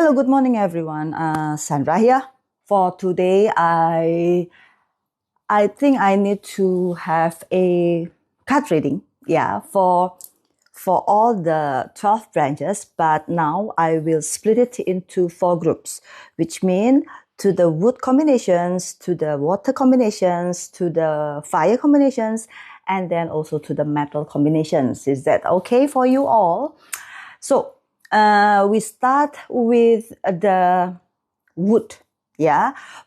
Hello, good morning, everyone. Sandra here. For today, I think I need to have a card reading, for all the 12 branches, but now I will split it into 4 groups, which mean to the wood combinations, to the water combinations, to the fire combinations, and then also to the metal combinations. Is that okay for you all? So we start with the wood.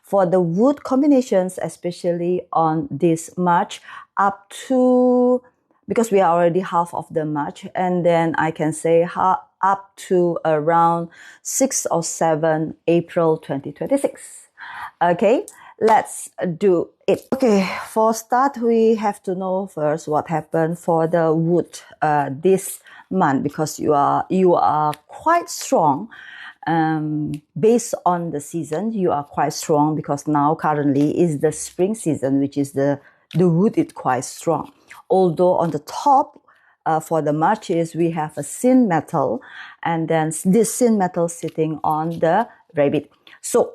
For the wood combinations, especially on this March up to, because we are already half of the March, and then I can say up to around 6 or 7 April 2026. Okay, let's do it. Okay, for start, we have to know first what happened for the wood this month, because you are quite strong. Based on the season, you are quite strong, because now currently is the spring season, which is the wood is quite strong. Although on the top for the Marches, we have a Xin metal, and then this Xin metal sitting on the rabbit. So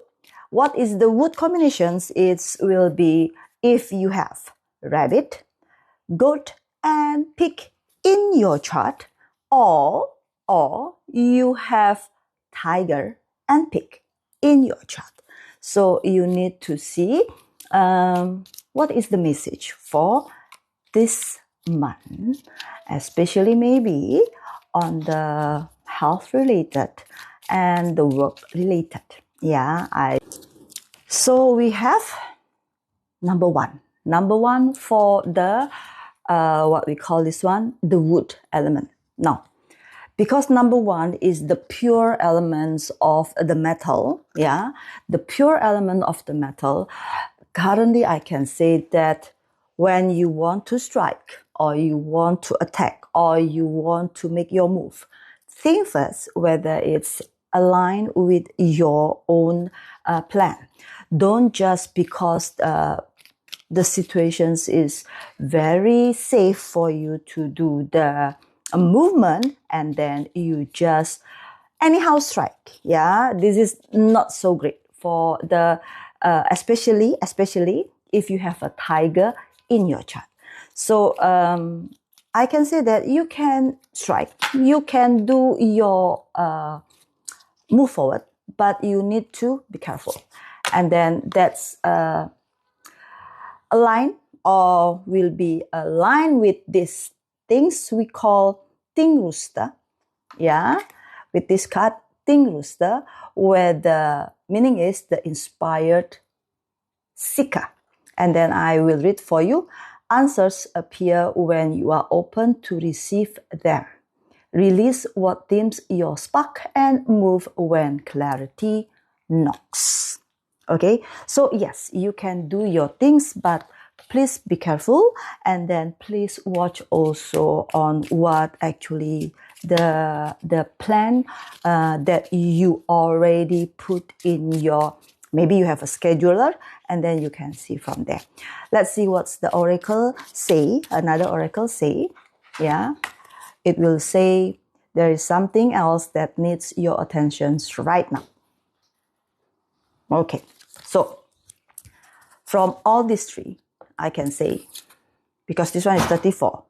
what is the wood combinations? It will be if you have rabbit, goat, and pig in your chart, or you have tiger and pig in your chart. So you need to see what is the message for this month, especially maybe on the health related and the work related. So we have number one for the what we call this one, the wood element. Now, because number one is the pure elements of the metal, the pure element of the metal, currently I can say that when you want to strike, or you want to attack, or you want to make your move, think first whether it's aligned with your own plan. Don't just because the situations is very safe for you to do the movement, and then you just anyhow strike. This is not so great for the especially if you have a tiger in your chart. So I can say that you can strike, you can do your move forward, but you need to be careful. And then that's align, or will be aligned with these things we call Ting Rooster. With this card, Ting Rooster, where the meaning is the inspired seeker. And then I will read for you. Answers appear when you are open to receive them. Release what dims your spark and move when clarity knocks. Okay, so yes, you can do your things, but please be careful, and then please watch also on what actually the plan that you already put in your, maybe you have a scheduler, and then you can see from there. Let's see what's the oracle say. Another oracle say, it will say there is something else that needs your attention right now. Okay, so from all these three, I can say, because this one is 34,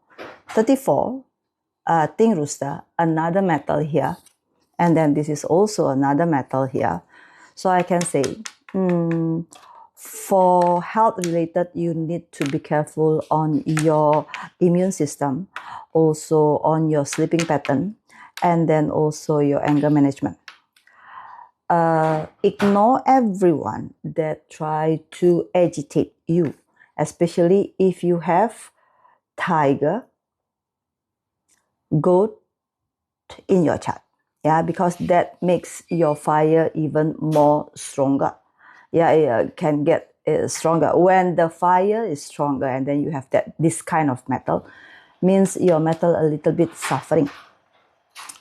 Ting Rooster, another metal here, and then this is also another metal here. So I can say, for health related, you need to be careful on your immune system, also on your sleeping pattern, and then also your anger management. Ignore everyone that try to agitate you, especially if you have tiger, goat in your chart. Because that makes your fire even more stronger. It can get stronger. When the fire is stronger, and then you have this kind of metal, means your metal a little bit suffering.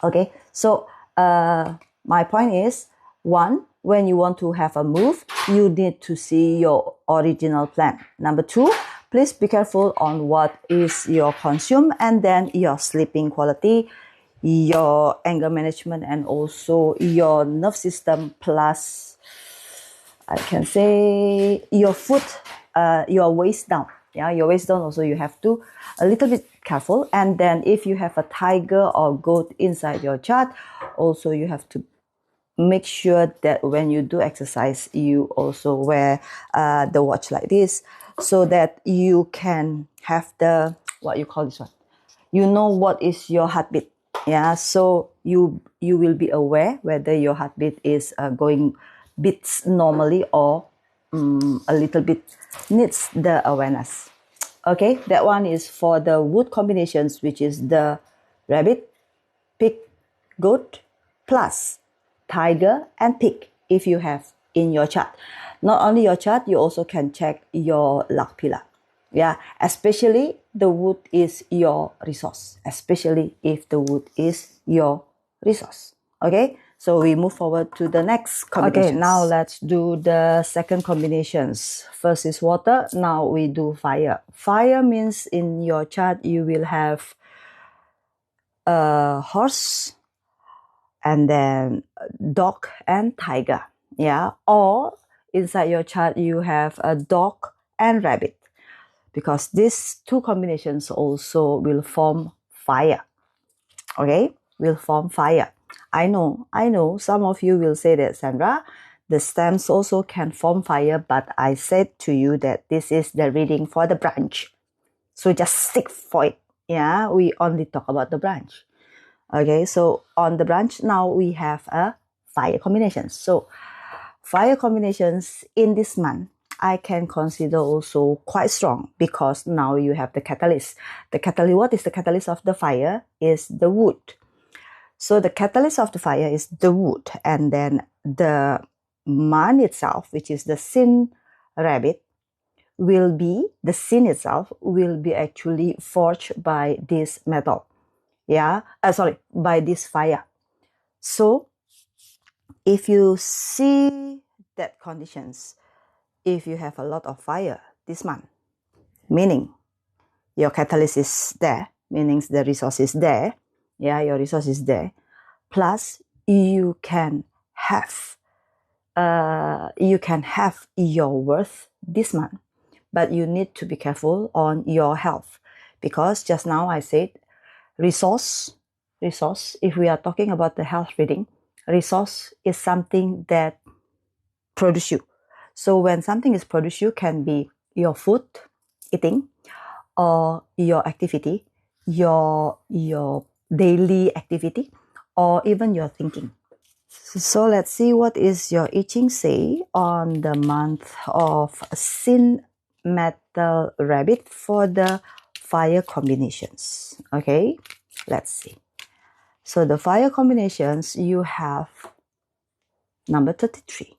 Okay, so my point is, one, when you want to have a move, you need to see your original plan. Number 2, please be careful on what is your consume, and then your sleeping quality. your anger management, and also your nerve system, plus I can say your foot, your waist down. Yeah, your waist down also you have to a little bit careful. And then if you have a tiger or goat inside your chart, also you have to make sure that when you do exercise, you also wear the watch like this, so that you can have the, what you call this one, you know what is your heartbeat. Yeah, so you will be aware whether your heartbeat is going beats normally or a little bit needs the awareness. Okay, that one is for the wood combinations, which is the rabbit, pig, goat, plus tiger and pig if you have in your chart. Not only your chart, you also can check your luck pillar. Yeah, especially the wood is your resource, especially if the wood is your resource. Okay, so we move forward to the next combinations. Okay, now let's do the second combinations. First is water, now we do fire. Fire means in your chart you will have a horse, and then dog and tiger. Yeah, or inside your chart you have a dog and rabbit, because these two combinations also will form fire. Okay, will form fire. I know, some of you will say that, Sandra, the stems also can form fire, but I said to you that this is the reading for the branch. So just stick for it. Yeah, we only talk about the branch. Okay, so on the branch now we have a fire combinations. So fire combinations in this month, I can consider also quite strong, because now you have the catalyst. The catalyst, what is the catalyst of the fire? Is the wood. So the catalyst of the fire is the wood, and then the man itself, which is the Xin Rabbit, will be, the Xin itself will be actually forged by this metal. Yeah, by this fire. So if you see that conditions, if you have a lot of fire this month, meaning your catalyst is there, meaning the resource is there. Yeah, your resource is there. Plus, you can have your worth this month, but you need to be careful on your health, because just now I said resource. If we are talking about the health reading, resource is something that produce you. So when something is produced, you can be your food, eating, or your activity, your daily activity, or even your thinking. So let's see what is your I Ching say on the month of Sin Metal Rabbit for the fire combinations. Okay, let's see. So the fire combinations, you have number 33.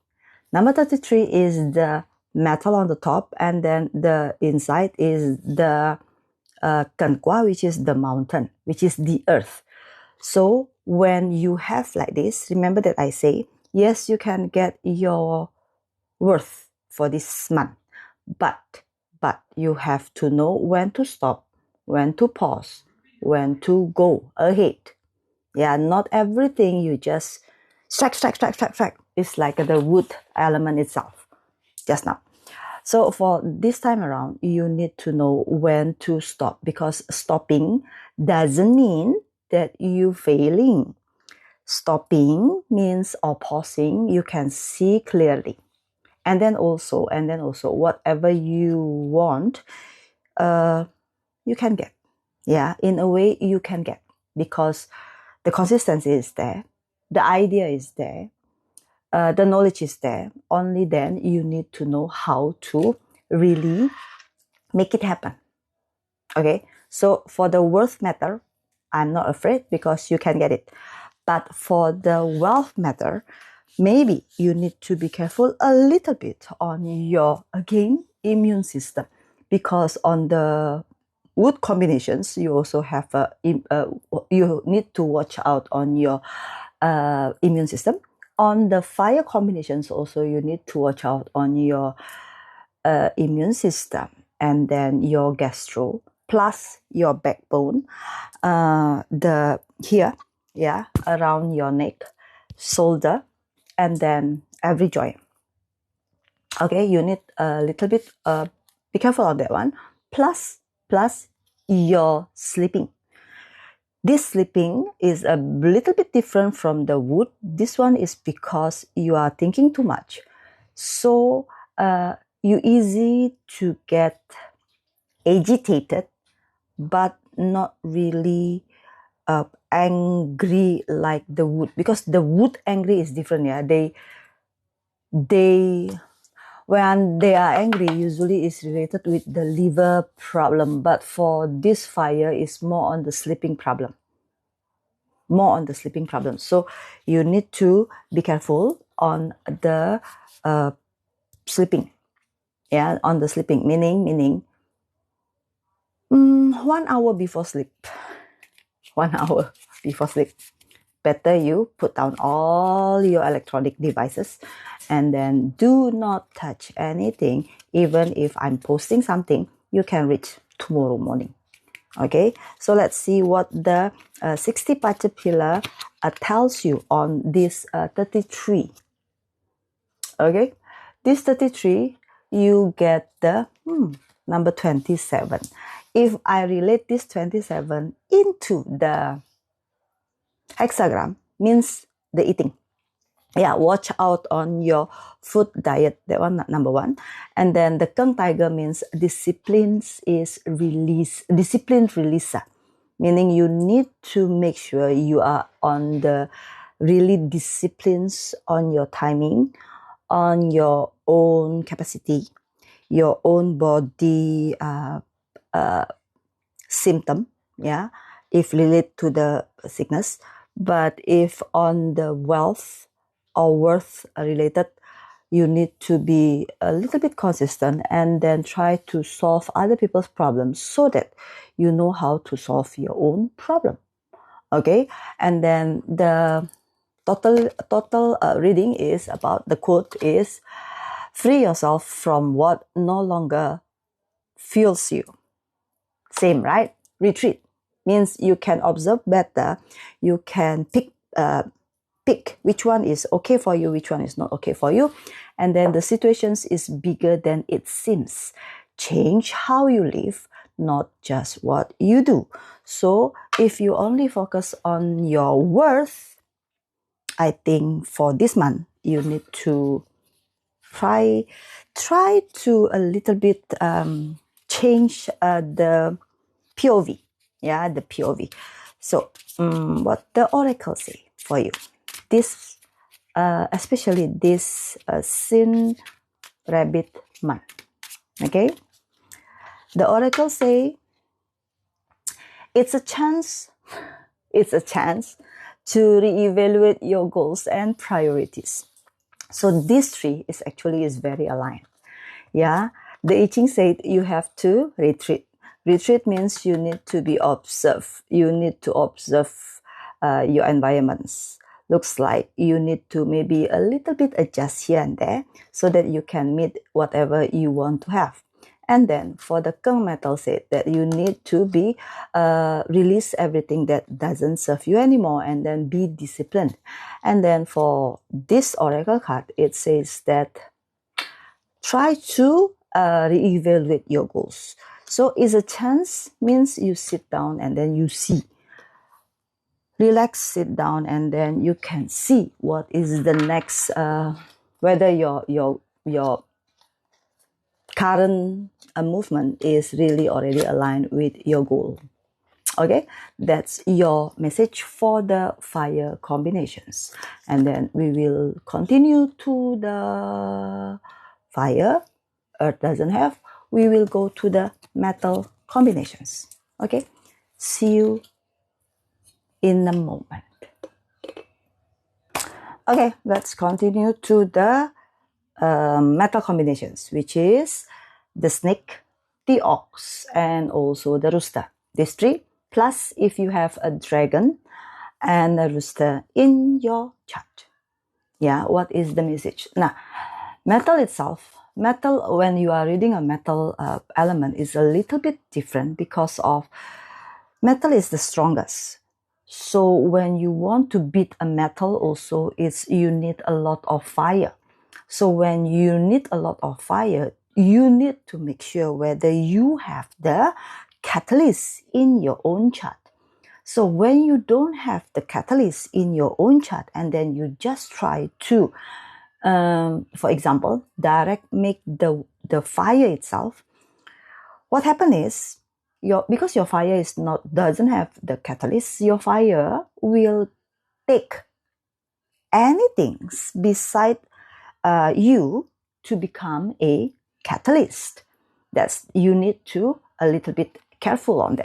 Number 33 is the metal on the top, and then the inside is the Kankwa, which is the mountain, which is the earth. So when you have like this, remember that I say, yes, you can get your worth for this month, but you have to know when to stop, when to pause, when to go ahead. Yeah, not everything you just strike. It's like the wood element itself just now. So for this time around, you need to know when to stop, because stopping doesn't mean that you failing. Stopping means, or pausing, you can see clearly. And then also whatever you want, you can get. Yeah, in a way you can get, because the consistency is there, the idea is there, the knowledge is there. Only then you need to know how to really make it happen. Okay, so for the worth matter, I'm not afraid, because you can get it. But for the wealth matter, maybe you need to be careful a little bit on your, again, immune system, because on the wood combinations, you also have you need to watch out on your immune system. On the fire combinations also, you need to watch out on your immune system, and then your gastro, plus your backbone. Here yeah, around your neck, shoulder, and then every joint. Okay, you need a little bit, be careful on that one. Plus your sleeping. This sleeping is a little bit different from the wood. This one is because you are thinking too much. So you easy to get agitated, but not really angry like the wood, because the wood angry is different. Yeah, they when they are angry usually is related with the liver problem, but for this fire is more on the sleeping problem. So you need to be careful on the sleeping. Yeah, on the sleeping, meaning 1 hour before sleep. 1 hour before sleep, better you put down all your electronic devices and then do not touch anything. Even if I'm posting something, you can reach tomorrow morning. Okay, so let's see what the 60 Pillar tells you on this 33. Okay, this 33, you get the number 27. If I relate this 27 into the hexagram, means the eating. Yeah, watch out on your food diet. That one, number one. And then the Keng Tiger means disciplined releaser. Meaning you need to make sure you are on the really disciplines on your timing, on your own capacity, your own body symptom, yeah, if relate to the sickness. But if on the wealth or worth related, you need to be a little bit consistent and then try to solve other people's problems so that you know how to solve your own problem. Okay, and then the total reading is about, the quote is, free yourself from what no longer fuels you. Same, right? Retreat means you can observe better. You can pick which one is okay for you, which one is not okay for you. And then the situations is bigger than it seems. Change how you live, not just what you do. So if you only focus on your worth, I think for this month, you need to try to a little bit change the POV. Yeah, the POV. So what the oracle say for you? This, especially this Xin Rabbit month. Okay, the oracle say it's a chance to reevaluate your goals and priorities. So this tree is very aligned. Yeah, the I Ching said you have to retreat. Retreat means you need to be observed. You need to observe your environments. Looks like you need to maybe a little bit adjust here and there so that you can meet whatever you want to have. And then for the Keng metal said that you need to be release everything that doesn't serve you anymore and then be disciplined. And then for this oracle card, it says that try to reevaluate your goals. So is a chance means you sit down and then you see. Relax, sit down, and then you can see what is the next, whether your current movement is really already aligned with your goal. Okay, that's your message for the fire combinations. And then we will continue to the fire, earth doesn't have. We will go to the metal combinations. Okay, see you in a moment. Okay, let's continue to the metal combinations, which is the snake, the ox, and also the rooster. These three, plus if you have a dragon and a rooster in your chart. Yeah, what is the message? Now, metal itself, when you are reading a metal element is a little bit different because of metal is the strongest. So when you want to beat a metal also, you need a lot of fire. So when you need a lot of fire, you need to make sure whether you have the catalyst in your own chart. So when you don't have the catalyst in your own chart, and then you just try to, for example, direct make the fire itself, what happens is, because your fire doesn't have the catalyst, your fire will take anything beside you to become a catalyst. You need to a little bit careful on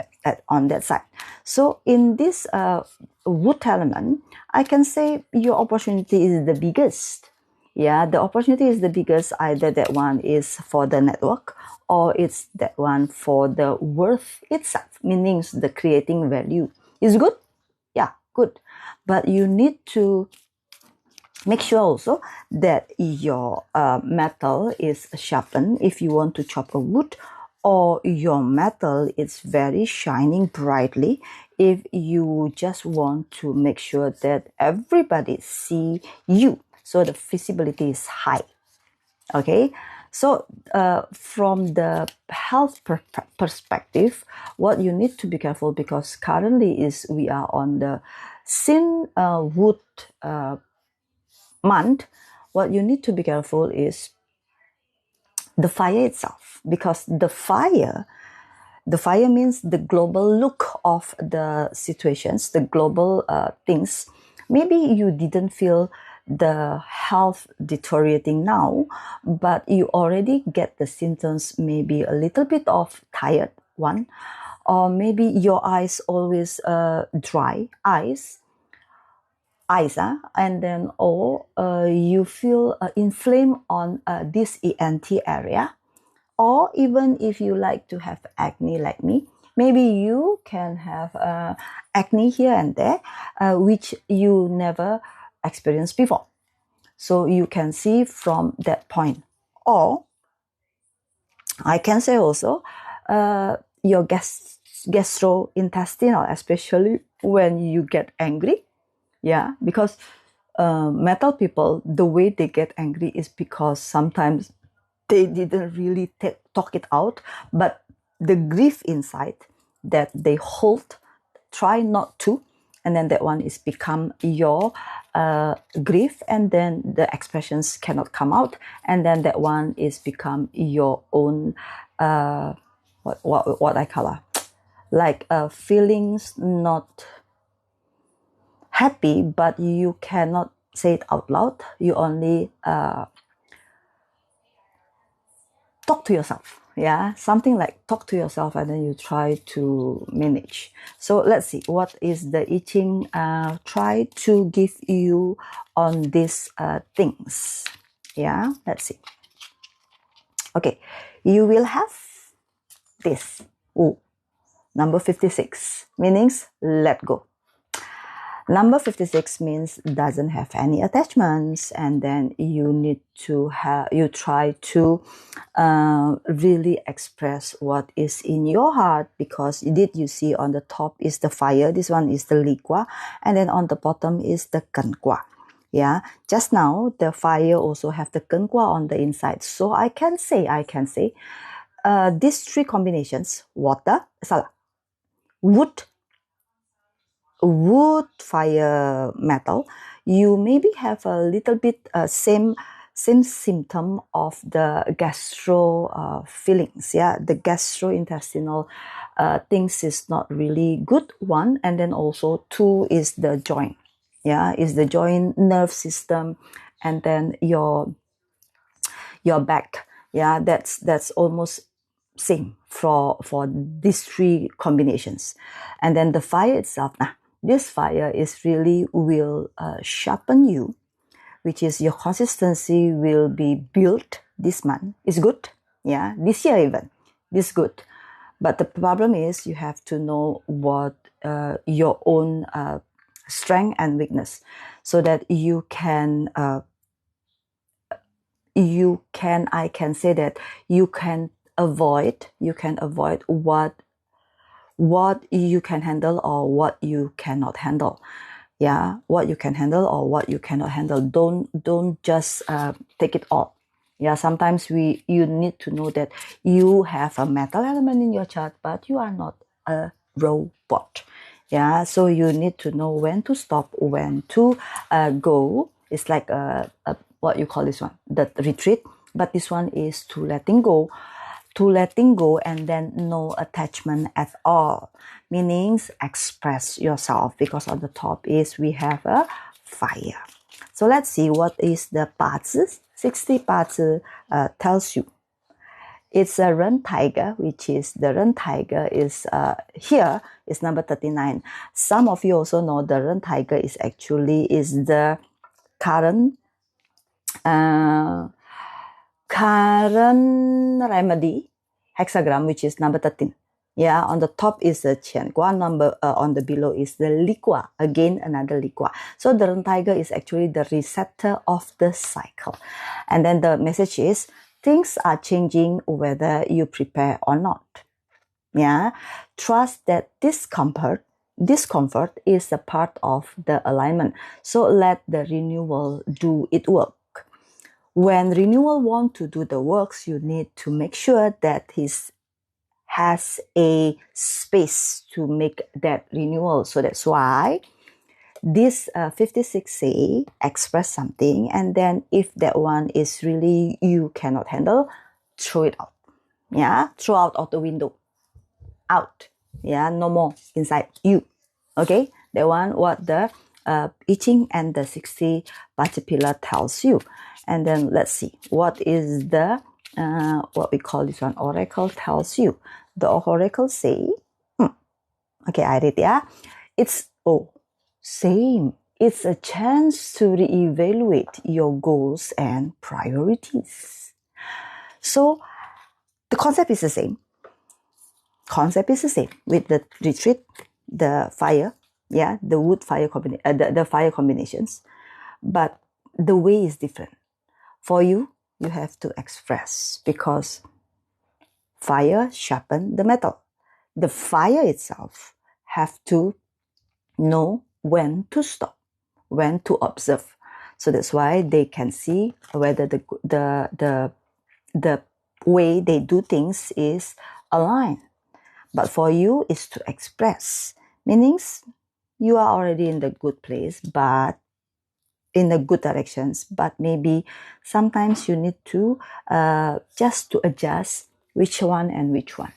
that side. So in this wood element, I can say your opportunity is the biggest. Yeah, the opportunity is the biggest. Either that one is for the network, or it's that one for the worth itself, meaning the creating value. Is good? Yeah, good. But you need to make sure also that your metal is sharpened if you want to chop a wood, or your metal is very shining brightly if you just want to make sure that everybody see you, so the visibility is high. Okay, so from the health perspective, what you need to be careful, because currently we are on the Xin wood month, what you need to be careful is the fire itself, because the fire means the global look of the situations, the global things. Maybe you didn't feel the health deteriorating now, but you already get the symptoms, maybe a little bit of tired one, or maybe your eyes always dry eyes, and then you feel inflamed on this ENT area, or even if you like to have acne like me, maybe you can have acne here and there, which you never experienced before. So you can see from that point. Or I can say also your gastrointestinal, especially when you get angry. Yeah, because metal people, the way they get angry is because sometimes they didn't really talk it out, but the grief inside that they hold, try not to, and then that one is become your grief, and then the expressions cannot come out, and then that one is become your own what I call like feelings not happy, but you cannot say it out loud. You only talk to yourself. Yeah, something like talk to yourself, and then you try to manage. So let's see what is the I Ching try to give you on these things. Yeah, let's see. Okay, you will have this. Ooh, number 56 meanings let go. Number 56 means doesn't have any attachments, and then you need to try to really express what is in your heart, because you see on the top is the fire, this one is the ligua, and then on the bottom is the kenkwa. Yeah, just now the fire also have the kenkwa on the inside, so I can say these three combinations, wood, fire, metal, you maybe have a little bit same symptom of the gastro feelings. Yeah, the gastrointestinal things is not really good one, and then also two is the joint. Yeah, is the joint, nerve system, and then your back. Yeah, that's almost same for these three combinations. And then the fire itself, this fire is really will sharpen you, which is your consistency will be built this month. Is good. Yeah, this year even, this good. But the problem is you have to know what your own strength and weakness, so that I can say that you can avoid what you can handle or what you cannot handle. Yeah, what you can handle or what you cannot handle. Don't just take it all. Yeah, sometimes you need to know that you have a metal element in your chart, but you are not a robot. Yeah, so you need to know when to stop, when to go. It's like what you call this one, the retreat, but this one is to letting go. To letting go and then no attachment at all, meaning express yourself, because on the top is we have a fire. So let's see what is the parts. 60 parts tells you. It's a Ren Tiger, which is the Ren Tiger is here is number 39. Some of you also know the Ren Tiger is actually is the current remedy hexagram, which is number 13. Yeah, on the top is the Qian Gua number, on the below is the Liqua, again another Liqua. So the Ren Tiger is actually the receptor of the cycle. And then the message is, things are changing whether you prepare or not. Yeah, trust that discomfort is a part of the alignment. So let the renewal do its work. When renewal want to do the works, you need to make sure that he has a space to make that renewal. So that's why this 56 express something, and then if that one is really you cannot handle, throw it out. Yeah, throw out of the window. Out. Yeah, no more inside you. Okay, that one what the I Ching and the 60 particular tells you. And then let's see what is the what we call this one, oracle tells you. The oracle say, okay, I read, yeah. It's same. It's a chance to reevaluate your goals and priorities. So the concept is the same. Concept is the same with the retreat, the fire, yeah, the wood fire the fire combinations, but the way is different. For you have to express, because fire sharpen the metal. The fire itself have to know when to stop, when to observe. So that's why they can see whether the way they do things is aligned. But for you is to express, meaning you are already in the good place, but in the good directions, but maybe sometimes you need to just to adjust which one and which one.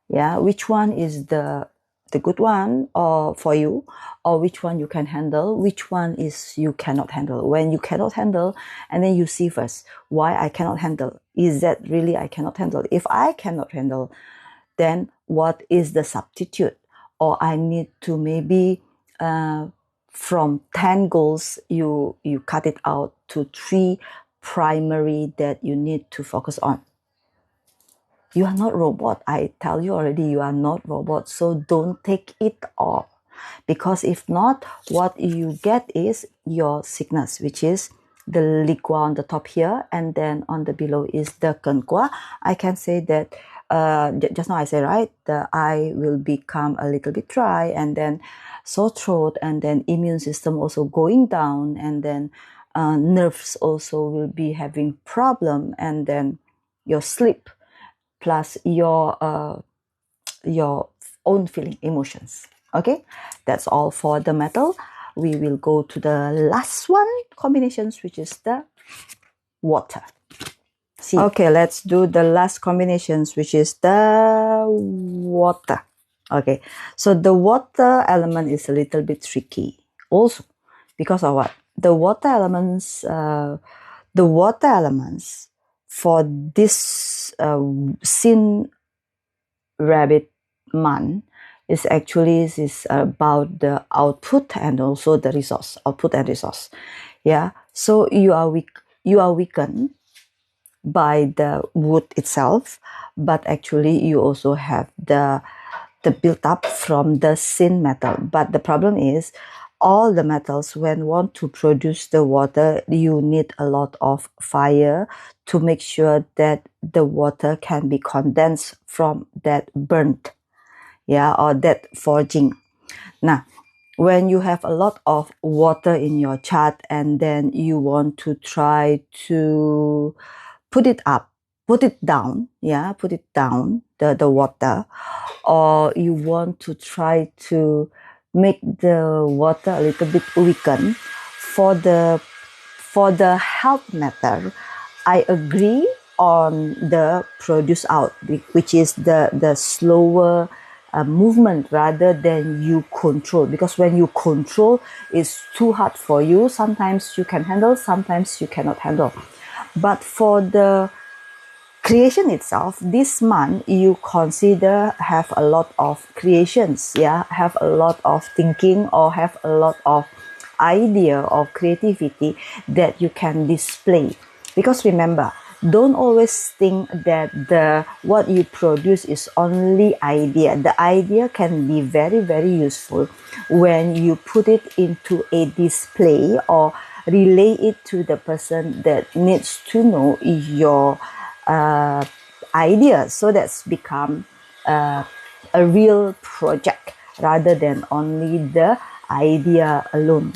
Yeah, which one is the good one or for you, or which one you can handle, which one is you cannot handle. When you cannot handle, and then you see first why I cannot handle. Is that really I cannot handle? If I cannot handle, then what is the substitute? Or I need to maybe from 10 goals, you cut it out to 3 primary that you need to focus on. You are not robot. I tell you already, you are not robot. So don't take it all. Because if not, what you get is your sickness, which is the Liqua on the top here, and then on the below is the Kenkua. I can say that just now I say, right, the eye will become a little bit dry, and then sore throat, and then immune system also going down, and then nerves also will be having problem, and then your sleep plus your own feeling, emotions. Okay, that's all for the metal. We will go to the last one combinations, which is the water. See. Okay, let's do the last combinations, which is the water. Okay, so the water element is a little bit tricky also, because of what? The water elements for this Xin Rabbit month is actually is about the output and also the resource, output and resource. Yeah, so you are weakened by the wood itself, but actually you also have the built up from the Xin metal. But the problem is, all the metals, when want to produce the water, you need a lot of fire to make sure that the water can be condensed from that burnt. yeah, or that forging. Now, when you have a lot of water in your chart and then you want to try to put it down, the water, or you want to try to make the water a little bit weaken for the health matter. I agree on the produce out, which is the slower movement rather than you control, because when you control, it's too hard for you. Sometimes you can handle, sometimes you cannot handle. But for the creation itself, this month you consider have a lot of creations, yeah, have a lot of thinking, or have a lot of idea of creativity that you can display. Because remember, don't always think that what you produce is only idea. The idea can be very, very useful when you put it into a display or relay it to the person that needs to know your idea. So that's become a real project rather than only the idea alone.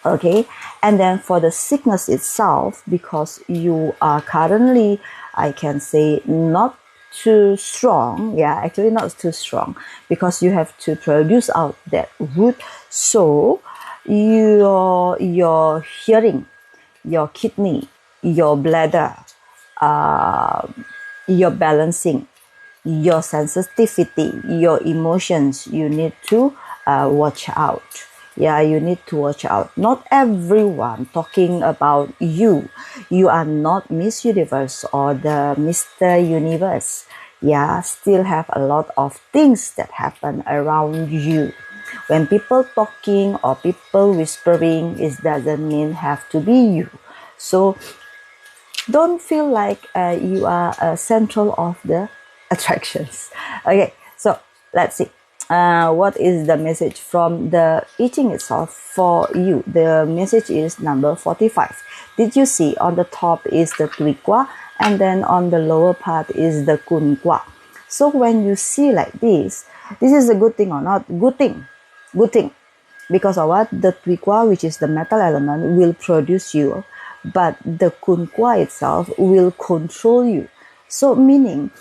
Okay, and then for the sickness itself, because you are currently, I can say, not too strong, yeah, actually not too strong, because you have to produce out that root. So your hearing, your kidney, your bladder, your balancing, your sensitivity, your emotions, you need to watch out. Yeah, you need to watch out. Not everyone talking about you. You are not Miss Universe or the Mr. Universe. Yeah, still have a lot of things that happen around you. When people talking or people whispering, it doesn't mean have to be you. So don't feel like you are central of the attractions. Okay, so let's see. What is the message from the I Ching itself for you? The message is number 45. Did you see on the top is the Tui Kwa, and then on the lower part is the Kun Kwa? So when you see like this is a good thing or not? Good thing. Good thing. Because of what? The Tui Kwa, which is the metal element, will produce you, but the Kun Kwa itself will control you. So meaning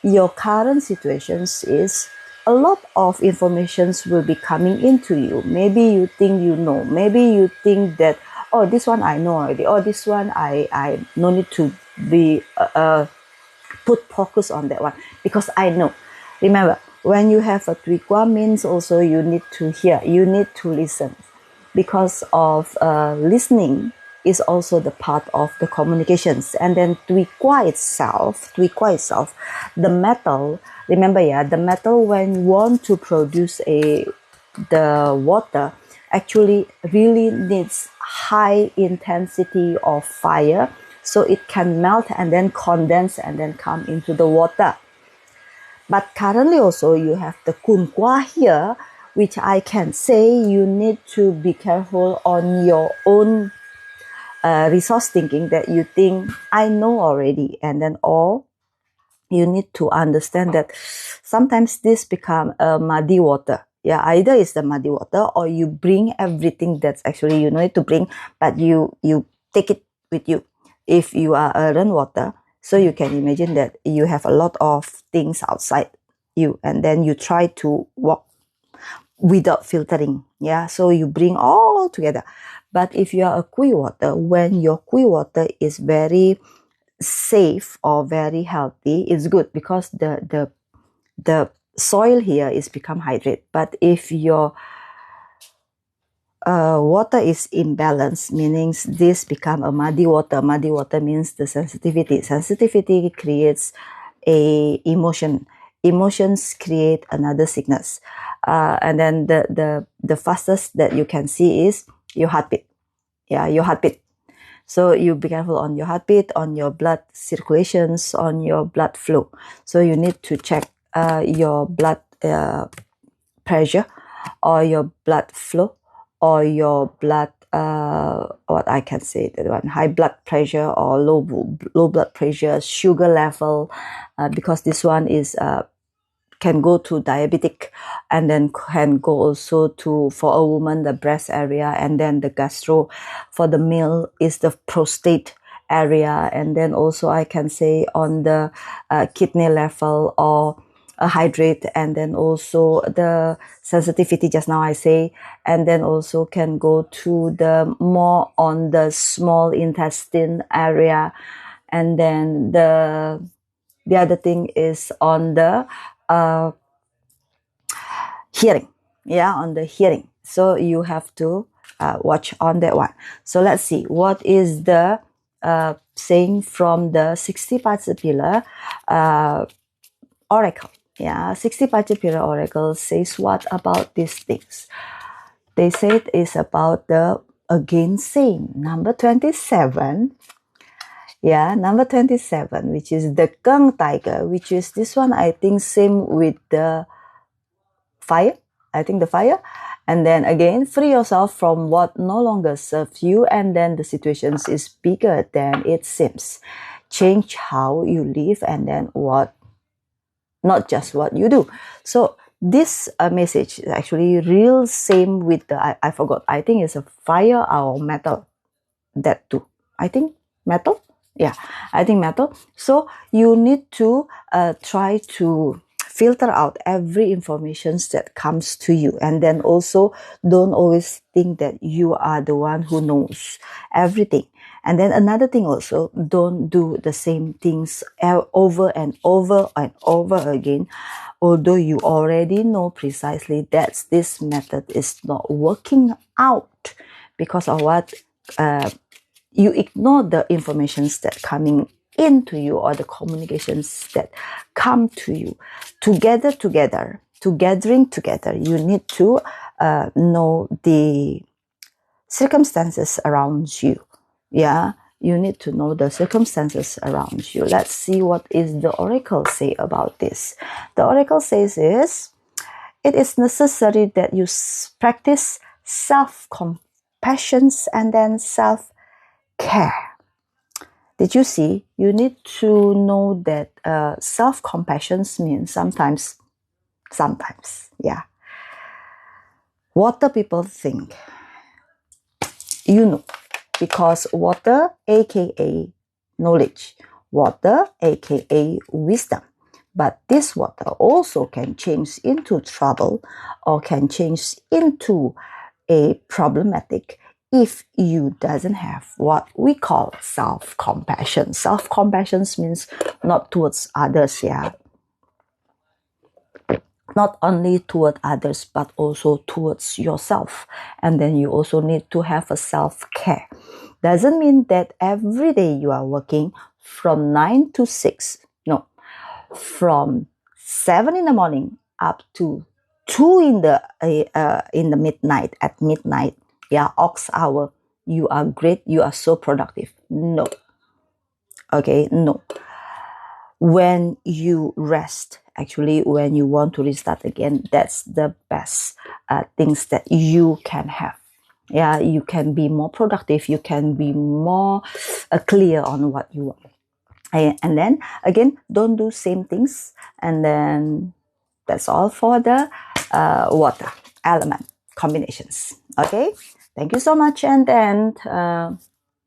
your current situations is a lot of informations will be coming into you. Maybe you think you know. Maybe you think that, oh, this one I know already. Oh, this one I no need to be put focus on that one because I know. Remember, when you have a Tui Kwa means also you need to hear. You need to listen. Because of listening is also the part of the communications. And then Tui Kwa itself, the metal, remember, yeah, the metal when you want to produce the water actually really needs high intensity of fire so it can melt and then condense and then come into the water. But currently also you have the Kun Kwa here, which I can say you need to be careful on your own resource thinking that you think I know already, and then or you need to understand that sometimes this become a muddy water. Yeah, either it's the muddy water or you bring everything that's actually you need to bring, but you take it with you. If you are a rainwater, so you can imagine that you have a lot of things outside you, and then you try to walk without filtering. Yeah, so you bring all together. But if you are a kui water, when your kui water is very safe or very healthy, it's good because the soil here is become hydrate. But if your water is imbalanced, meaning this become a muddy water. Muddy water means the sensitivity. Sensitivity creates a emotion. Emotions create another sickness. And then the fastest that you can see is your heartbeat. Yeah, your heartbeat. So you be careful on your heartbeat, on your blood circulations, on your blood flow. So you need to check your blood pressure or your blood flow or your blood, what I can say, that one, high blood pressure or low blood pressure, sugar level, because this one is can go to diabetic, and then can go also to, for a woman, the breast area, and then the gastro. For the male is the prostate area, and then also I can say on the kidney level or a hydrate, and then also the sensitivity just now I say, and then also can go to the more on the small intestine area, and then the other thing is on the hearing, on the hearing. So you have to watch on that one. So let's see what is the saying from the 60 particular oracle. 60 particular oracle says what about these things? They say it is about the, again, same number 27. Number 27, which is the Kung tiger, which is this one, I think same with the fire. I think the fire. And then again, free yourself from what no longer serves you, and then the situations is bigger than it seems. Change how you live, and then what, not just what you do. So this message is actually real same with the, I forgot, I think it's a fire or metal, that too. I think metal. I think metal. So you need to try to filter out every information that comes to you, and then also don't always think that you are the one who knows everything. And then another thing also, don't do the same things over and over and over again, although you already know precisely that this method is not working out because of what you ignore the informations that coming into you, or the communications that come to you. Together, you need to know the circumstances around you. You need to know the circumstances around you. Let's see what is the oracle say about this. The oracle says is, it is necessary that you practice self-compassion and then self-care. Did you see? You need to know that self-compassion means sometimes, what the people think, you know, because water, aka knowledge, water, aka wisdom. But this water also can change into trouble, or can change into a problematic if you doesn't have what we call self-compassion. Self-compassion means not towards others, not only toward others, but also towards yourself. And then you also need to have a self-care. Doesn't mean that every day you are working from 9 to 6. No, from 7 in the morning up to 2 in the midnight, at midnight, ox hour, you are great, you are so productive. No. Okay, no. When you rest, actually, when you want to restart again, that's the best things that you can have. You can be more productive, you can be more clear on what you want. And then again, don't do same things. And then that's all for the water element combinations. Okay, thank you so much. And then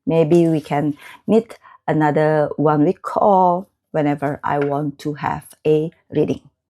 maybe we can meet another 1 week, or whenever I want to have a reading.